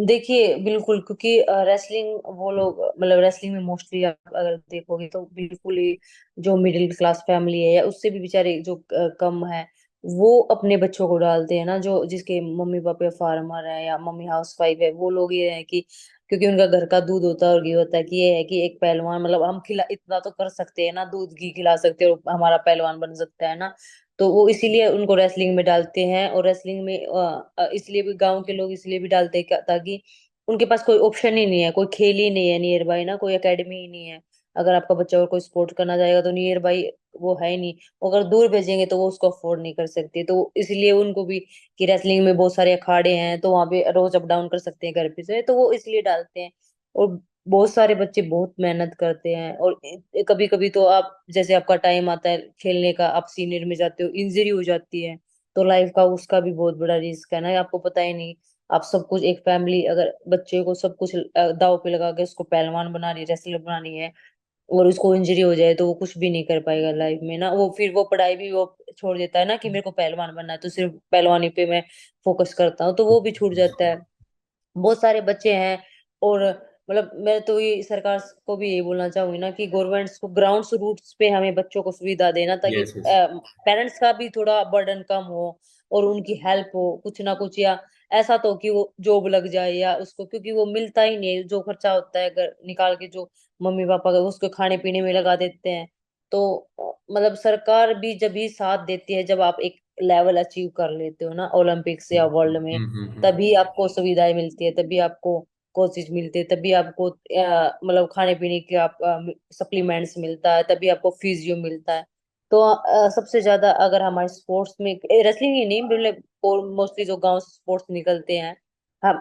देखिए बिल्कुल, क्योंकि रेसलिंग वो लोग मतलब रेसलिंग में मोस्टली आप अगर देखोगे तो बिल्कुल ही जो मिडिल क्लास फैमिली है या उससे भी बेचारे जो कम है, वो अपने बच्चों को डालते हैं ना, जो जिसके मम्मी पापा फार्मर है या मम्मी हाउस वाइफ है, वो लोग ये है कि क्योंकि उनका घर का दूध होता है और घी होता है, कि ये है कि एक पहलवान मतलब हम खिला इतना तो कर सकते हैं ना, दूध घी खिला सकते हैं और हमारा पहलवान बन सकता है ना। तो वो इसीलिए उनको रेसलिंग में डालते हैं। और रेसलिंग में इसलिए भी गांव के लोग इसलिए भी डालते हैं ताकि उनके पास कोई ऑप्शन ही नहीं है, कोई खेल ही नहीं है नियर बाय ना, कोई एकेडमी ही नहीं है। अगर आपका बच्चा और कोई स्पोर्ट करना चाहेगा तो नियर बाय वो है ही नहीं। अगर दूर भेजेंगे तो वो उसको अफोर्ड नहीं कर सकते, तो इसलिए उनको भी कि रेसलिंग में बहुत सारे अखाड़े हैं तो वहां पे रोज अप डाउन कर सकते हैं घर पे से, तो वो इसलिए डालते हैं। और बहुत सारे बच्चे बहुत मेहनत करते हैं। और कभी कभी तो आप जैसे आपका टाइम आता है खेलने का, आप सीनियर में जाते हो, इंजरी हो जाती है, तो लाइफ का उसका भी बहुत बड़ा रिस्क है ना, आपको पता ही नहीं। आप सब कुछ एक फैमिली अगर बच्चे को सब कुछ दाव पे लगा के उसको पहलवान बना रही है, रेसलर बनानी है, और उसको इंजरी हो जाए तो वो कुछ भी नहीं कर पाएगा लाइफ में ना। वो फिर वो पढ़ाई भी वो छोड़ देता है ना, कि मेरे को पहलवान बनना है तो सिर्फ पहलवानी पे मैं फोकस करता हूँ, तो वो भी छूट जाता है। बहुत सारे बच्चे हैं। और मतलब मैं तो ये सरकार को भी यही बोलना चाहूंगी ना कि गवर्नमेंट्स को ग्राउंड रूट्स पे हमें बच्चों को सुविधा देना, ताकि यस यस। पेरेंट्स का भी थोड़ा बर्डन कम हो और उनकी हेल्प हो कुछ ना कुछ। या ऐसा तो कि वो जॉब लग जाए या उसको, क्योंकि वो मिलता ही नहीं है, जो खर्चा होता है अगर निकाल के जो मम्मी पापा का उसको खाने पीने में लगा देते हैं। तो मतलब सरकार भी जब ही साथ देती है जब आप एक लेवल अचीव कर लेते हो ना ओलंपिक्स या वर्ल्ड में, तभी आपको सुविधाएं मिलती है, तभी आपको कोचिज मिलते हैं, तभी आपको मतलब खाने पीने के आप सप्लीमेंट्स मिलता है, तभी आपको फिजियो मिलता है। तो सबसे ज्यादा अगर हमारे स्पोर्ट्स में रेसलिंग ही नहीं मतलब मोस्टली जो गांव से स्पोर्ट्स निकलते हैं,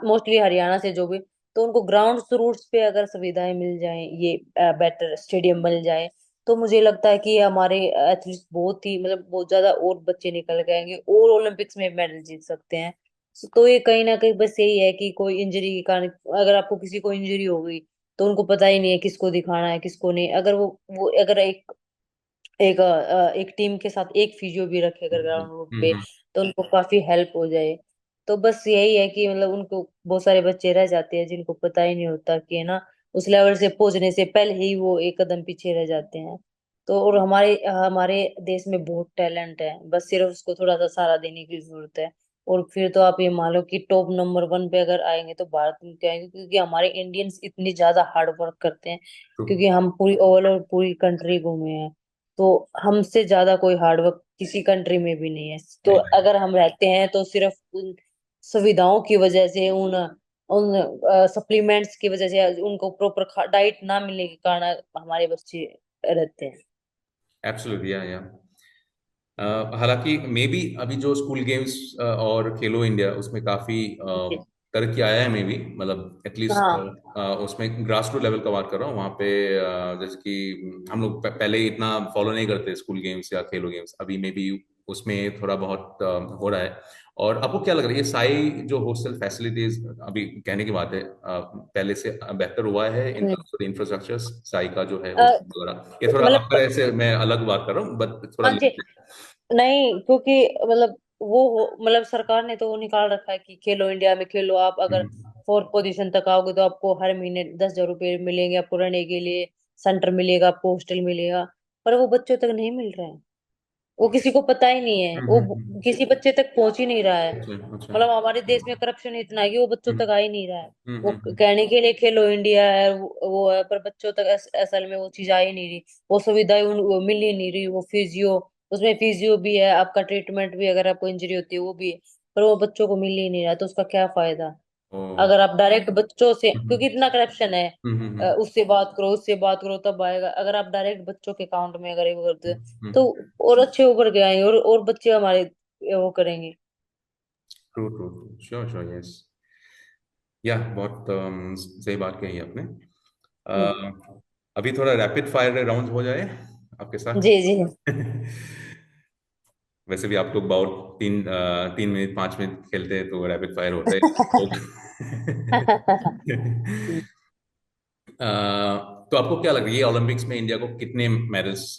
मोस्टली हरियाणा से जो भी, तो उनको ग्राउंड रूट्स पे अगर सुविधाएं मिल जाएं, ये बेटर स्टेडियम मिल जाए, तो मुझे लगता है कि हमारे एथलीट्स बहुत ही मतलब बहुत ज्यादा और बच्चे निकल के आएंगे और ओलंपिक्स में मेडल जीत सकते हैं। तो ये कहीं ना कहीं बस यही है कि कोई इंजरी के कारण अगर आपको किसी को इंजरी हो गई तो उनको पता ही नहीं है किसको दिखाना है किसको नहीं। अगर वो अगर एक टीम के साथ एक फिजियो भी रखे अगर ग्राउंड रूट पे, तो उनको काफी हेल्प हो जाए। तो बस यही है कि मतलब उनको बहुत सारे बच्चे रह जाते हैं जिनको पता ही नहीं होता कि है ना, उस लेवल से पहुंचने से पहले ही वो एक कदम पीछे रह जाते हैं। तो और हमारे हमारे देश में बहुत टैलेंट है, बस सिर्फ उसको थोड़ा सा सहारा देने की जरूरत है। और फिर तो आप ये मान लो कि टॉप नंबर वन पे अगर आएंगे तो भारत में क्या आएंगे, क्योंकि हमारे इंडियंस इतनी ज्यादा हार्ड वर्क करते हैं, क्योंकि हम पूरी ओवरऑल पूरी कंट्री घूमे हैं। तो हमसे ज्यादा कोई हार्डवर्क किसी कंट्री में भी नहीं है। तो अगर हम रहते हैं तो सिर्फ उन सुविधाओं की वजह से, उन उन सप्लीमेंट्स की वजह से, उनको प्रॉपर डाइट ना मिलने के कारण हमारे बच्चे रहते हैं। एब्सोल्युटली या हालांकि मे बी अभी जो स्कूल गेम्स और खेलो इंडिया उसमें काफी जी तरक्की आया है, मे बी मतलब एटलीस्ट हाँ उसमें ग्रास रूट लेवल का बात कर रहा हूँ वहाँ पे, जैसे कि हम लोग पहले इतना फॉलो नहीं करते स्कूल गेम्स या खेलो गेम्स, अभी मे बी उसमें थोड़ा बहुत हो रहा है। और आपको क्या लग रहा है ये साई जो हॉस्टल फैसिलिटीज, अभी कहने की बात है, पहले से बेहतर हुआ है in terms of infrastructure, Sai का जो है हॉस्टल वगैरह, ये थोड़ा मतलब अगर ऐसे मैं अलग बात कर रहा हूँ बट थोड़ा हाँ जी। नहीं, क्योंकि मतलब मतलब सरकार ने तो वो निकाल रखा है कि खेलो इंडिया में खेलो, आप अगर हम्म, फोर्थ पोजीशन तक आओगे तो आपको हर महीने 10,000 रुपये मिलेंगे, आपको रहने के लिए सेंटर मिलेगा, आपको हॉस्टल मिलेगा। पर वो बच्चों तक नहीं मिल रहा है, वो किसी को पता ही नहीं है, वो किसी बच्चे तक पहुंच ही नहीं रहा है। अच्छा अच्छा। मतलब हमारे देश में करप्शन इतना है कि वो बच्चों हम्म तक आ ही नहीं रहा है। वो हम्म। कहने के लिए खेलो इंडिया है, वो है, पर बच्चों तक असल में वो चीज आ ही नहीं रही। वो सुविधाएं वो मिल ही नहीं रही। वो फिजियो, उसमें फिजियो भी है, आपका ट्रीटमेंट भी अगर आपको इंजरी होती है वो भी है, पर वो बच्चों को मिल ही नहीं रहा, तो उसका क्या फायदा। ओ। अगर आप डायरेक्ट बच्चों से, हम्म क्योंकि इतना करप्शन है, हम्म उससे बात करो, उससे बात करो तब आएगा। अगर आप डायरेक्ट बच्चों के अकाउंट में अगर वो करते हैं, तो हम्म। और अच्छे उभर के आएंगे, और बच्चे हमारे वो करेंगे। True true true, sure sure, yes. या बहुत सही बात कही आपने। हम्म, अ, अभी थोड़ा रैपिड फायर राउंड हो जाए आपके साथ। जी जी। वैसे भी आप लोग बहुत 3 मिनट 5 मिनट खेलते हैं तो रैपिड फायर होता है तो तो आपको क्या लग रहा है ये ओलंपिक्स में इंडिया को कितने मेडल्स,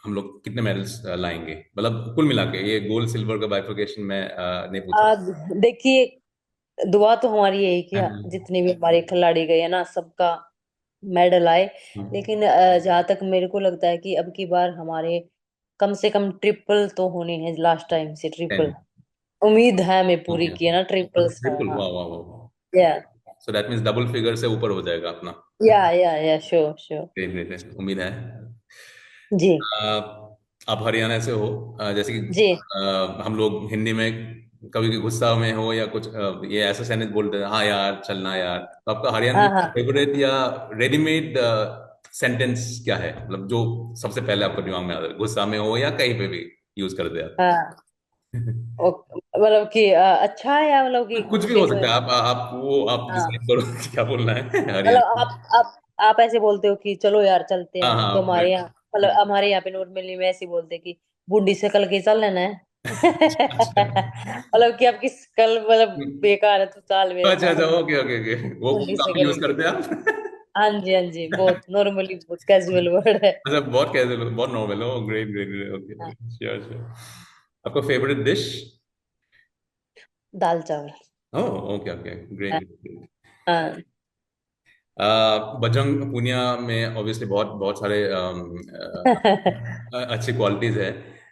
हम लोग कितने मेडल्स लाएंगे, मतलब कुल मिला के, ये गोल्ड सिल्वर का बाइफर्केशन में नहीं पूछा। आ, देखिए, दुआ तो हमारी यही कि हम्म, जितने भी हमारे खिलाड़ी गए हैं ना, सबका मेडल आए। हम्म, लेकिन जहां तक मेरे को लगता है कि अब की बार हमारे कम से कम ट्रिपल तो होने हैं, लास्ट टाइम से 10। ट्रिपल। उम्मीद है मैं पूरी ओके की है ओके। ना, ट्रिपल्स हो, ट्रिपल, हाँ। वाह वाह वाह। या so that means double figure से ऊपर हो जाएगा अपना। या श्योर श्योर। ग्रेट ग्रेट है, उम्मीद है। जी आप हरियाणा से हो, जैसे कि जी। हम लोग हिंदी में कभी भी गुस्सा में हो या कुछ ये ऐसा सेंटेंस बोलते हैं, हाँ यार, चलना यार, तो आपका हरियाणा हाँ में हाँ फेवरेट या रेडीमेड सेंटेंस क्या है, मतलब जो सबसे पहले आपको दिमाग में आता है, गुस्सा में हो या कहीं पे भी यूज करते हैं आप? हाँ। मतलब कि अच्छा है, या मतलब कि कुछ भी हो कैसे? सकता है, आप वो आप डिसाइड हाँ, करो कि क्या बोलना है मतलब हरियाणा। आप ऐसे बोलते हो कि चलो यार चलते हाँ हैं, तो हाँ हमारे यहाँ, मतलब हमारे यहाँ पे नॉर्मली में ऐसे ही बोलते हैं कि बूढ़ी से कल के चल लेना है। अच्छा मतलब कि आपकी कल मतलब बेकार है, तो चाल भी अच्छा ऐसा अच्छा, समझ। ओके ओके ओके, वो बूढ़ी से काफी कल यूज के। करते हैं आप। हाँ जी, बहुत नॉर्मली, बहुत कैजुअल वर्ड है। अच्छा, बहुत कैजुअल, बहुत नॉर्मल हो, ग्रेट ग्रेट ग्रेट, ओके, हाँ, श्योर श्योर। आपका फेवरेट डिश? दाल चावल। ओह, ओके ओके, ग्रेट हाँ ग्रेट। हाँ। बजरंग पूनिया में ऑब्वियसली बहुत बहुत सारे अच्छी क्वालिटीज है,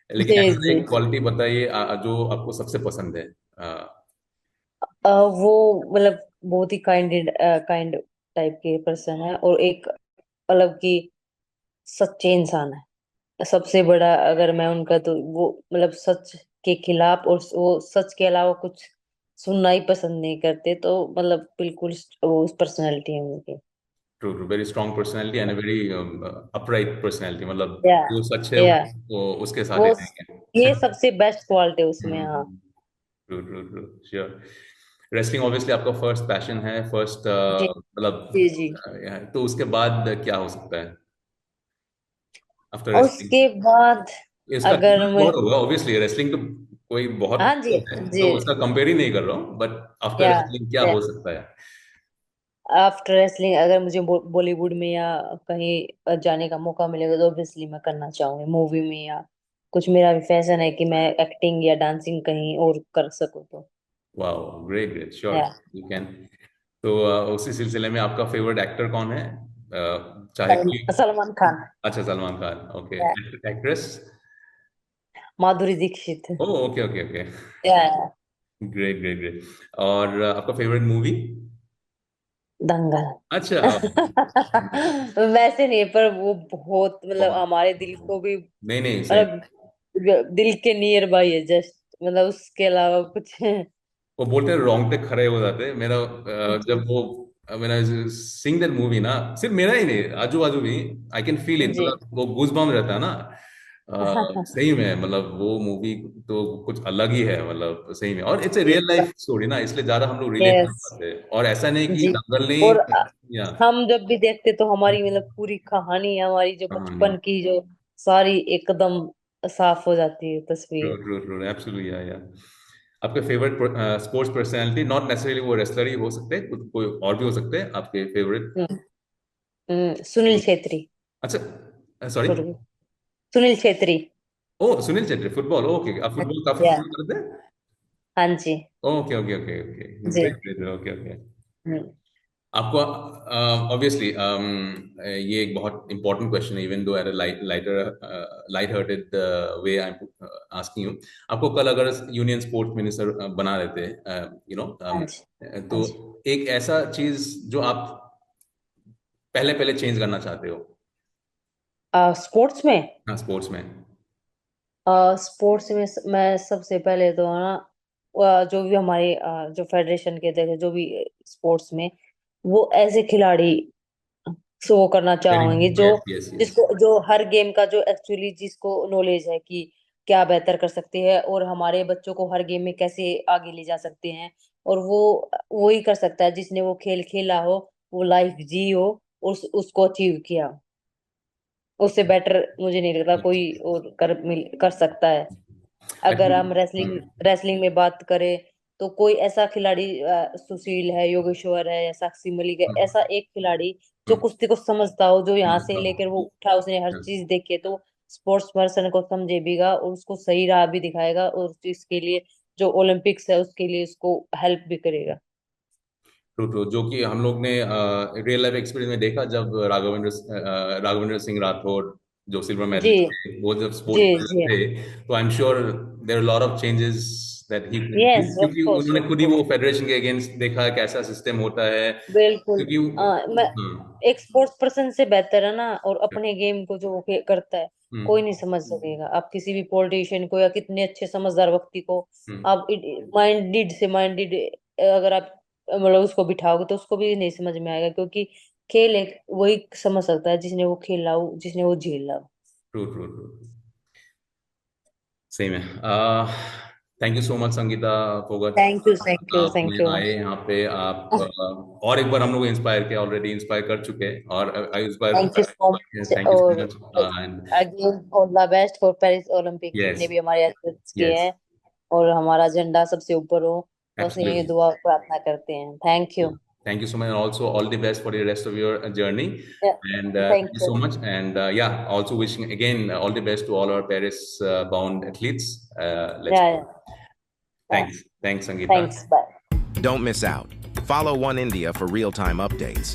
लेकिन जी ऐसा जी। एक क्वालिटी बताइए जो आपको सबसे पसंद है। वो मतलब बहुत ही काइंड टाइप के पर्सन है, और एक मतलब कि सच्चे इंसान है। सबसे बड़ा अगर मैं उनका, तो वो मतलब सच के खिलाफ, और वो सच के अलावा कुछ सुनना ही पसंद नहीं करते, तो मतलब बिल्कुल वो पर्सनैलिटी है उनकी। True true, very strong personality and very upright personality, मतलब या जो सच है या वो उसके साथ ही वो रहेंगे। ये सबसे बेस्ट क्वालिटी उसमें, हाँ। True true true, sure. Wrestling obviously आपका फर्स्ट पैशन है, फर्स्ट जी मतलब जी जी। तो उसके बाद क्या हो सकता है आफ्टर और रेसलिंग? उसके बाद इसका अगर रिजल्ट मैं, बहुत होगा ऑब्वियसली, रेसलिंग तो कोई बहुत हाँ जी है, जी। तो उसका कंपेयर ही नहीं कर रहा हूँ, बट आफ्टर या रेसलिंग क्या हो सकता है? आफ्टर रेसलिंग अगर मुझे बॉलीवुड में या कहीं जाने का मौका मिलेगा, तो ऑब्वियसली मैं करना चाहूंगी मूवी में, या कुछ मेरा भी फैशन है कि मैं एक्टिंग या डांसिंग कहीं और कर सकूँ तो। वाह, ग्रेट ग्रेट, श्योर, या यू कैन। तो उसी सिलसिले में आपका फेवरेट एक्टर कौन है, चाहे कोई? सलमान खान। अच्छा, सलमान खान, ओके। या एक्ट्रेस? माधुरी दीक्षित। ओह, ओके ओके ओके, या ग्रेट ग्रेट ग्रेट। और आपका फेवरेट मूवी? दंगल। अच्छा, वैसे नहीं, पर वो बहुत मतलब बहुत, हमारे दिल को भी, नहीं नहीं, सही। मतलब दिल के नियर बाई है, जस्ट मतलब उसके अलावा कुछ। वो बोलते हैं रोंगटे खड़े हो जाते हैं मेरा, जी जब वो मेरा सिंग दैट मूवी ना, सिर्फ मेरा ही नहीं, आजू बाजू भी, आई कैन फील इट, जी। मतलब वो गूज बम्प रहता है ना। सही में, मतलब वो मूवी तो कुछ अलग ही है, मतलब सही में, और it's a real life story ना, इसलिए ज्यादा हम लोग रिलेट कर यस पाते हैं, और ऐसा नहीं कि जी। दंगल और नहीं, या हम जब भी देखते तो हमारी मतलब पूरी कहानी, हमारी जो कहानी। बचपन की जो सारी एकदम साफ हो जाती है ट्रू तस्वीर। ट्रू ट्रू, एब्सोल्युटली, या आपके favourite sports personality, not necessarily वो रेसलर ही हो सकते हैं, कोई और भी हो सकते हैं आपके फेवरेट? हम्म, सुनील छेत्री। अच्छा, सॉरी। फुटबॉल, सुनील छेत्री। ओ, सुनील चेत्री, फुटबॉल, ओके, आप फुटबॉल काफी या फॉलो करते हैं? हाँ जी। ओके ओके ओके ओके, जी। Great great, okay okay. हम्म, आपको ऑब्वियसली ये एक बहुत इंपॉर्टेंट क्वेश्चन है, even though at light hearted way I am asking you. आपको कल अगर यूनियन स्पोर्ट्स मिनिस्टर बना देते, यू नो, हाँ जी हाँ तो जी। एक ऐसा चीज जो आप पहले पहले चेंज करना चाहते हो, स्पोर्ट्स में, हाँ, स्पोर्ट्स में। स्पोर्ट्स में मैं सबसे पहले तो है ना, जो भी हमारे जो फेडरेशन के थे, जो भी स्पोर्ट्स में, वो ऐसे खिलाड़ी शो करना वेरी चाहेंगे जो, यस यस यस। जिसको जो हर गेम का जो एक्चुअली जिसको नॉलेज है कि क्या बेहतर कर सकते हैं और हमारे बच्चों को हर गेम में कैसे आगे ले जा सकते हैं। और वो ही कर सकता है जिसने वो खेल खेला हो, वो लाइफ जी हो, उसको अचीव किया। उससे बेटर मुझे नहीं लगता कोई और कर सकता है। अगर हम रेसलिंग एक्चुअली रेसलिंग में बात करें, तो कोई ऐसा खिलाड़ी, सुशील है, योगेश्वर है, या साक्षी मलिक है, ऐसा एक खिलाड़ी जो कुश्ती को समझता हो, जो यहाँ से लेकर वो उठा, उसने हर चीज देखी है, तो स्पोर्ट्स पर्सन को समझेगा और उसको सही राह भी दिखाएगा, और उस चीज के लिए जो ओलंपिक्स है उसके लिए उसको हेल्प भी करेगा। ट्रू ट्रू, जो कि हम लोग ने रियल लाइफ एक्सपीरियंस में देखा जब राघवेंद्र सिंह राठौर जो सिल्वर जी मेडलिस्ट थे, वो जब जी स्पोर्ट्स जी। थे, तो I am sure there are lot of changes that ही, यस, ऑफ क्योंकि कोर्स उन्होंने ऑफ खुद ही कोर्स। वो फेडरेशन के अगेंस्ट देखा कैसा सिस्टम होता है, बिल्कुल। क्योंकि मैं हाँ। एक स्पोर्ट्स पर्सन से बेहतर है ना, और अपने गेम को जो वो करता है, कोई हम्म नहीं समझ सकेगा। आप किसी भी पॉलिटिशियन को या कितने अच्छे समझदार व्यक्ति को, हम्म। आप माइंडेड अगर आप मतलब उसको बिठाओगे तो उसको भी नहीं समझ में आएगा, क्योंकि खेल एक वही समझ सकता है जिसने वो खेला हो, जिसने वो झेला हो। ट्रू ट्रू ट्रू, सही में। Thank you so much Sangeeta Phogat, thank you, thank you, आपने थैंक यू। आए यहाँ पे। आप और एक बार हम लोग इंस्पायर किया, ऑलरेडी इंस्पायर कर चुके हैं, और इस बार thank you so much, thank you और so much and again all the best for Paris Olympic, yes जितने भी हमारे एथलीट्स किए यस हैं, और हमारा झंडा सबसे ऊपर हो, बस यही एब्सोल्युटली। दुआ प्रार्थना करते हैं। Thank you. Thank you so much, and also all the best for the rest of your journey. And thank thank you you. so much. And yeah, also wishing again all the best to all our Paris-bound athletes. Let's या go. या Thanks, thanks, Sangeeta. Thanks, bye. Don't miss out. Follow One India for real time updates.